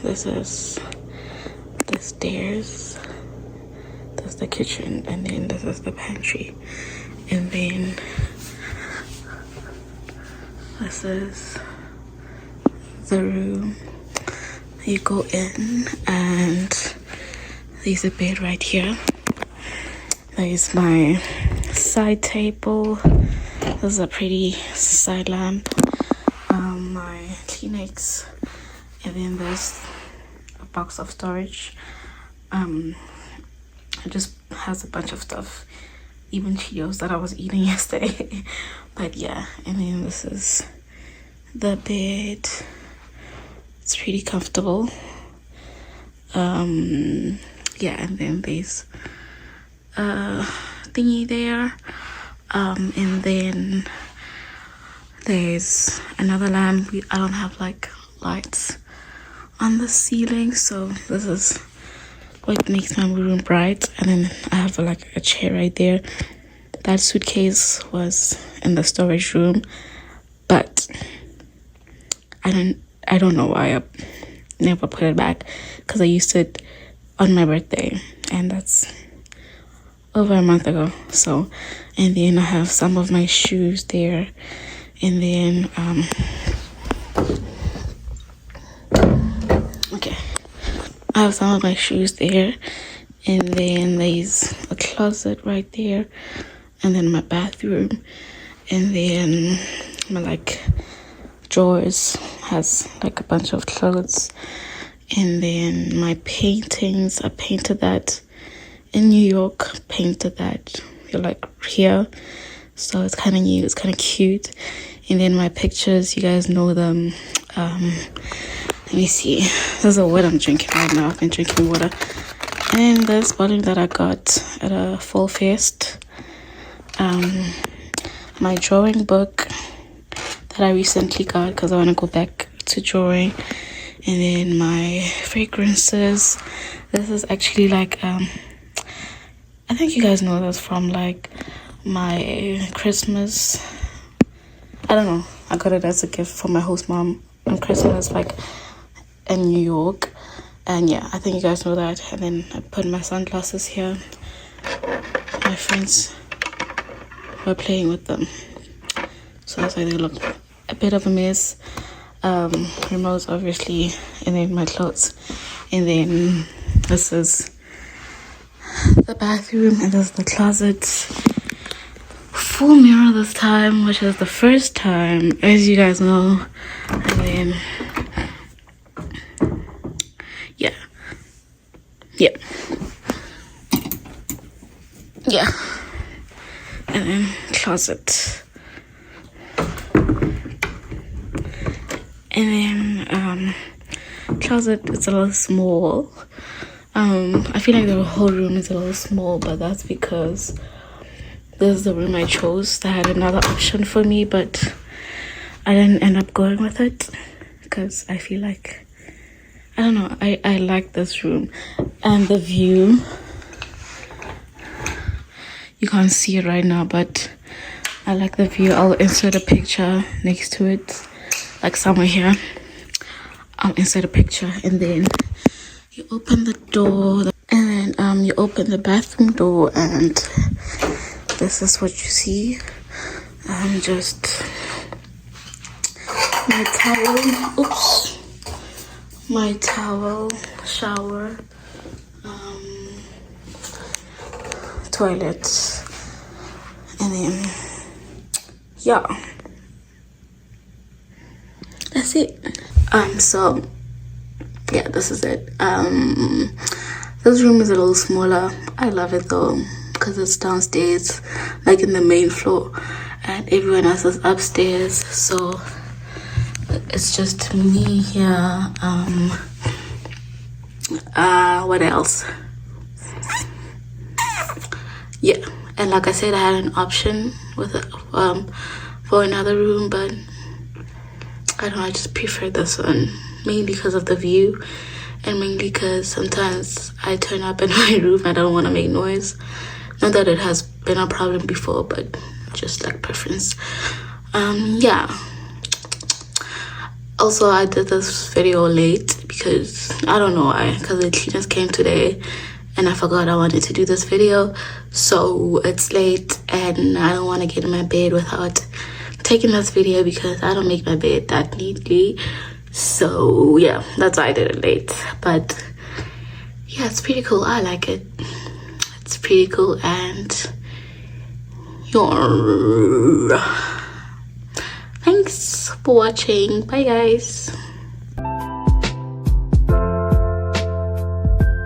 this is the stairs, that's the kitchen, and then this is the pantry, and then this is the room. You go in and there's a bed right here. There's my side table. This is a pretty side lamp. My Kleenex, and then there's a box of storage. It just has a bunch of stuff, even Cheetos that I was eating yesterday. But yeah, and then this is the bed. It's pretty comfortable. Yeah, and then there's a thingy there. And then there's another lamp. I don't have like lights on the ceiling, so this is what makes my room bright. And then I have like a chair right there. That suitcase was in the storage room, but I don't know why I never put it back, because I used it on my birthday, and that's over a month ago. So, and then I have some of my shoes there, and then okay, I have some of my shoes there, and then there's a closet right there, and then my bathroom, and then my like drawers has like a bunch of clothes, and then my paintings, I painted that in New York, painted that like here, so it's kind of new, it's kind of cute. And then my pictures, you guys know them. Let me see, this is what I'm drinking right now. I've been drinking water, and this bottle that I got at a Fall Fest. My drawing book that I recently got because I want to go back to drawing, and then my fragrances. This is actually like I think you guys know this from like my Christmas. I don't know, I got it as a gift from my host mom on Christmas, like in New York. And yeah, I think you guys know that. And then I put my sunglasses here. My friends were playing with them, so that's why they look a bit of a mess. Remotes obviously, and then my clothes, and then this is the bathroom, and this is the closet. Full mirror this time, which is the first time, as you guys know. And then yeah, and then closet. And then closet, it's a little small. I feel like the whole room is a little small, but that's because this is the room I chose. That had another option for me, but I didn't end up going with it because I feel like, I don't know, I like this room. And the view, you can't see it right now, but I like the view. I'll insert a picture next to it, like somewhere here. I'll insert a picture, and then you open the door, and then you open the bathroom door, and this is what you see. Just my towel, my towel, shower, toilet, and then yeah, that's it. So yeah, this is it. This room is a little smaller. I love it though, because it's downstairs, like in the main floor, and everyone else is upstairs, so it's just me here. What else? Yeah, and like I said, I had an option with for another room, but I don't know, I just prefer this one, mainly because of the view, and mainly because sometimes I turn up in my room, I don't want to make noise. Not that it has been a problem before, but just like preference. Yeah. Also, I did this video late because I don't know why, because the cleaners came today and I forgot I wanted to do this video. So it's late and I don't want to get in my bed without taking this video because I don't make my bed that neatly. So yeah, that's why I did it late. But yeah, it's pretty cool. I like it. It's pretty cool. And thanks for watching. Bye guys.